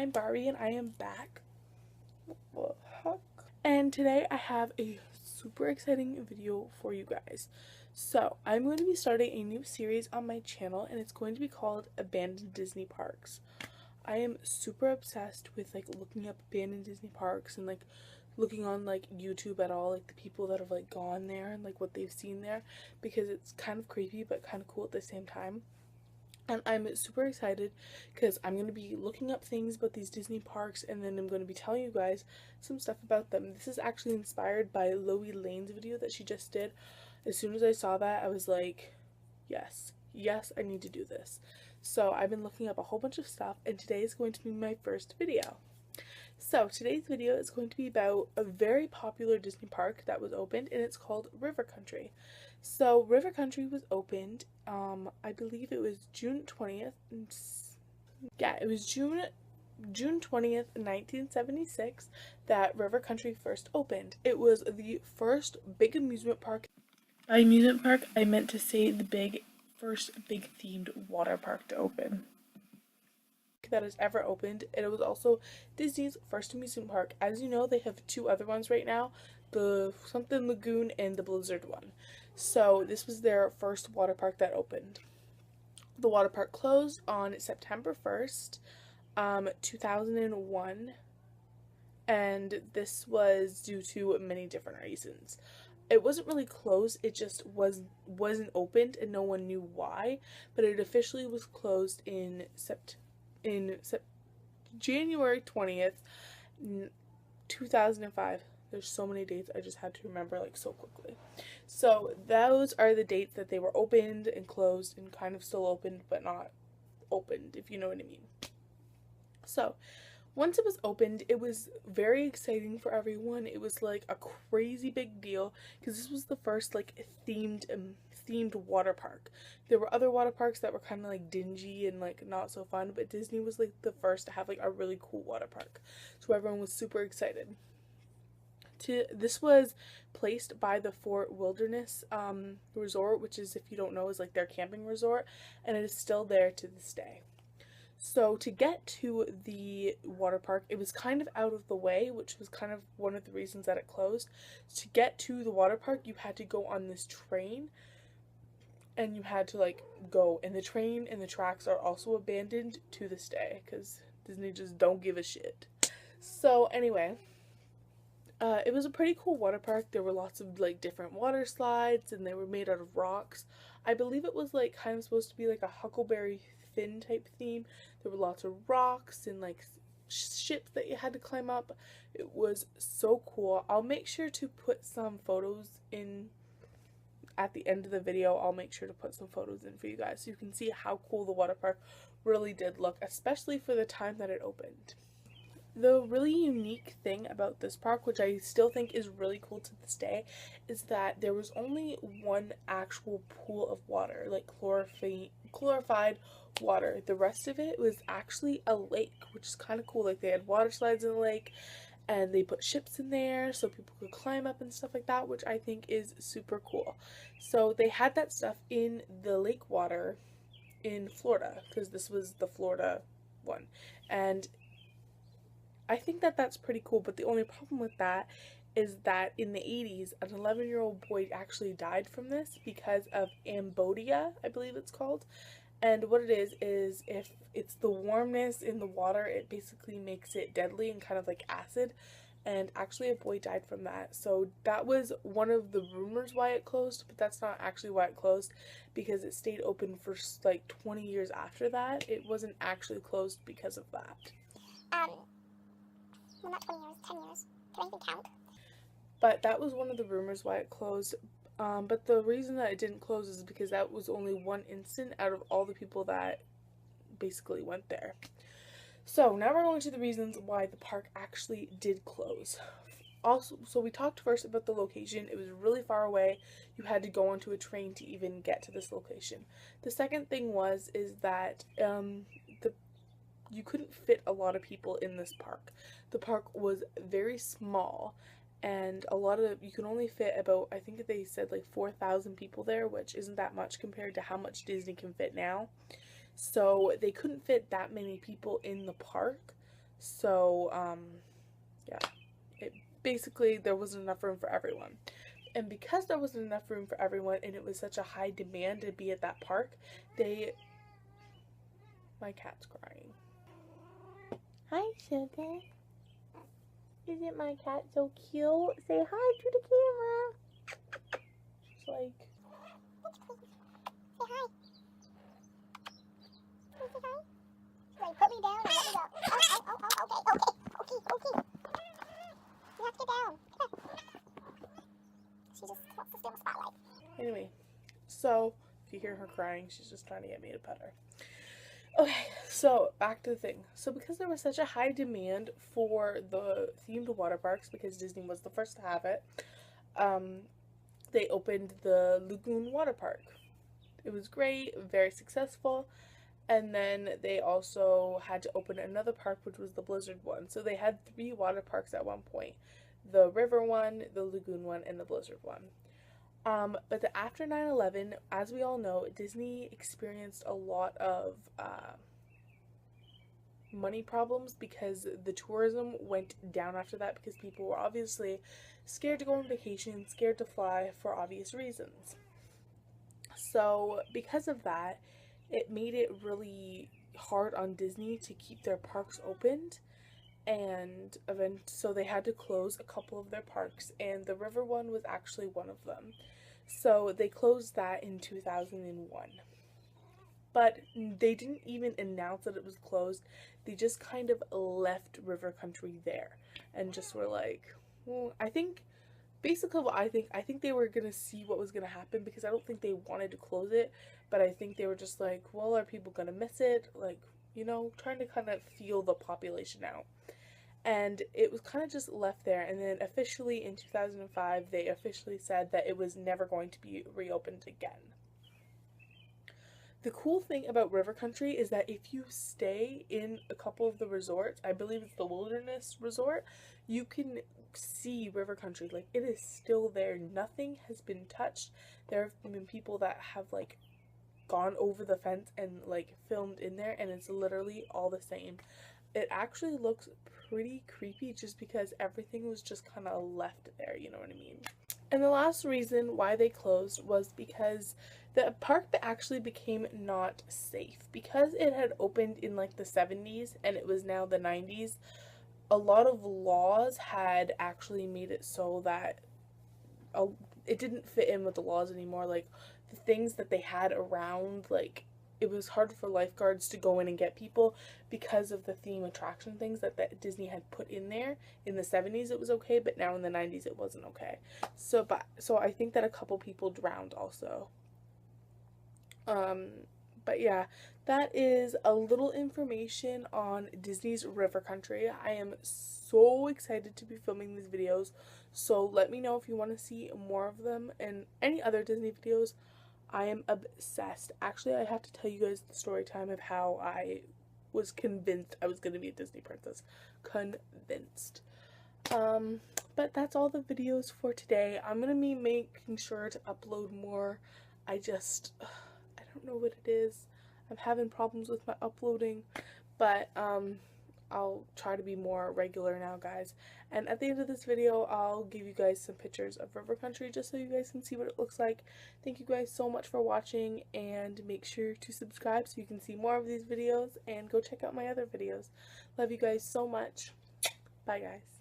I'm Barbie and I am back. What the heck? And today I have a super exciting video for you guys. So I'm going to be starting a new series on my channel and it's going to be called Abandoned Disney Parks. I am super obsessed with like looking up abandoned Disney parks and like looking on like YouTube at all, like the people that have like gone there and like what they've seen there, because it's kind of creepy but kind of cool at the same time. And I'm super excited because I'm going to be looking up things about these Disney parks and then I'm going to be telling you guys some stuff about them. This is actually inspired by Loie Lane's video that she just did. As soon as I saw that, I was like, yes, yes, I need to do this. So I've been looking up a whole bunch of stuff and today is going to be my first video. So today's video is going to be about a very popular Disney park that was opened and it's called River Country. So River Country was opened, I believe it was June 20th. Yeah, it was June 20th, 1976 that River Country first opened. It was the first big amusement park. By amusement park, I meant to say the first big themed water park to open that has ever opened, and it was also Disney's first amusement park. As you know, they have two other ones right now, the something Lagoon and the Blizzard one. So this was their first water park that opened. The water park closed on September 1st, 2001, and this was due to many different reasons. It wasn't really closed, it just wasn't opened and no one knew why, but it officially was closed in January 20th, 2005. There's so many dates I just had to remember like so quickly. So those are the dates that they were opened and closed and kind of still opened but not opened, if you know what I mean. So once it was opened, it was very exciting for everyone. It was like a crazy big deal because this was the first like themed water park. There were other water parks that were kind of like dingy and like not so fun, but Disney was like the first to have like a really cool water park. So everyone was super excited. This was placed by the Fort Wilderness Resort, which is, if you don't know, is like their camping resort, and it is still there to this day. So to get to the water park, it was kind of out of the way, which was kind of one of the reasons that it closed. To get to the water park, you had to go on this train and you had to like go, and the train and the tracks are also abandoned to this day because Disney just don't give a shit. So anyway, it was a pretty cool water park. There were lots of like different water slides and they were made out of rocks. I believe it was like kind of supposed to be like a Huckleberry Finn type theme. There were lots of rocks and like ships that you had to climb up. It was so cool. I'll make sure to put some photos in at the end of the video. I'll make sure to put some photos in for you guys so you can see how cool the water park really did look, especially for the time that it opened. The really unique thing about this park, which I still think is really cool to this day, is that there was only one actual pool of water, like chlorified water. The rest of it was actually a lake, which is kind of cool. Like they had water slides in the lake and they put ships in there so people could climb up and stuff like that, which I think is super cool. So they had that stuff in the lake water in Florida because this was the Florida one. And I think that that's pretty cool, but the only problem with that is that in the 80s, an 11-year-old boy actually died from this because of ambodia, I believe it's called. And what it is if it's the warmness in the water, it basically makes it deadly and kind of like acid. And actually a boy died from that. So that was one of the rumors why it closed, but that's not actually why it closed because it stayed open for like 20 years after that. It wasn't actually closed because of that. Well, not 20 years, 10 years. Can I even count? But that was one of the rumors why it closed. But the reason that it didn't close is because that was only one instant out of all the people that basically went there. So now we're going to the reasons why the park actually did close. Also, so we talked first about the location. It was really far away. You had to go onto a train to even get to this location. The second thing is that you couldn't fit a lot of people in this park. The park was very small and you can only fit about, I think they said like 4,000 people there, which isn't that much compared to how much Disney can fit now. So they couldn't fit that many people in the park. So, yeah, basically there wasn't enough room for everyone. And because there wasn't enough room for everyone and it was such a high demand to be at that park, my cat's crying. Hi, sugar. Isn't my cat so cute? Say hi to the camera. She's like, Say hi. Say hi. Like, put me down and let me go. Okay. You have to get down. She just wants to stay in the spotlight. anyway, so if you hear her crying, she's just trying to get me to pet her. Okay, so back to the thing. So because there was such a high demand for the themed water parks, because Disney was the first to have it, they opened the Lagoon Water Park. It was great, very successful, and then they also had to open another park, which was the Blizzard one. So they had 3 water parks at one point: the River one, the Lagoon one, and the Blizzard one. But after 9/11, as we all know, Disney experienced a lot of money problems because the tourism went down after that, because people were obviously scared to go on vacation, scared to fly for obvious reasons. So because of that, it made it really hard on Disney to keep their parks opened, and so they had to close a couple of their parks, and the River one was actually one of them. So they closed that in 2001. But they didn't even announce that it was closed. They just kind of left River Country there and just were like, well, I think basically what I think they were going to see what was going to happen, because I don't think they wanted to close it, but I think they were just like, well, are people going to miss it? Like, you know, trying to kind of feel the population out. And it was kind of just left there, and then officially in 2005 they officially said that it was never going to be reopened again. The cool thing about River Country is that if you stay in a couple of the resorts, I believe it's the Wilderness Resort, you can see River Country. Like, it is still there. Nothing has been touched. There have been people that have like gone over the fence and like filmed in there, and it's literally all the same. It actually looks pretty creepy just because everything was just kind of left there, you know what I mean? And the last reason why they closed was because the park actually became not safe. Because it had opened in like the 70s and it was now the 90s, a lot of laws had actually made it so that it didn't fit in with the laws anymore. Like, the things that they had around, like, it was hard for lifeguards to go in and get people because of the theme attraction things that Disney had put in there. In the 70s it was okay, but now in the 90s it wasn't okay. So I think that a couple people drowned also. But yeah, that is a little information on Disney's River Country. I am so excited to be filming these videos, so let me know if you want to see more of them and any other Disney videos. I am obsessed. Actually, I have to tell you guys the story time of how I was convinced I was going to be a Disney princess. Convinced. But that's all the videos for today. I'm going to be making sure to upload more. I don't know what it is. I'm having problems with my uploading, but I'll try to be more regular now, guys. And at the end of this video, I'll give you guys some pictures of River Country just so you guys can see what it looks like. Thank you guys so much for watching, and make sure to subscribe so you can see more of these videos, and go check out my other videos. Love you guys so much. Bye, guys.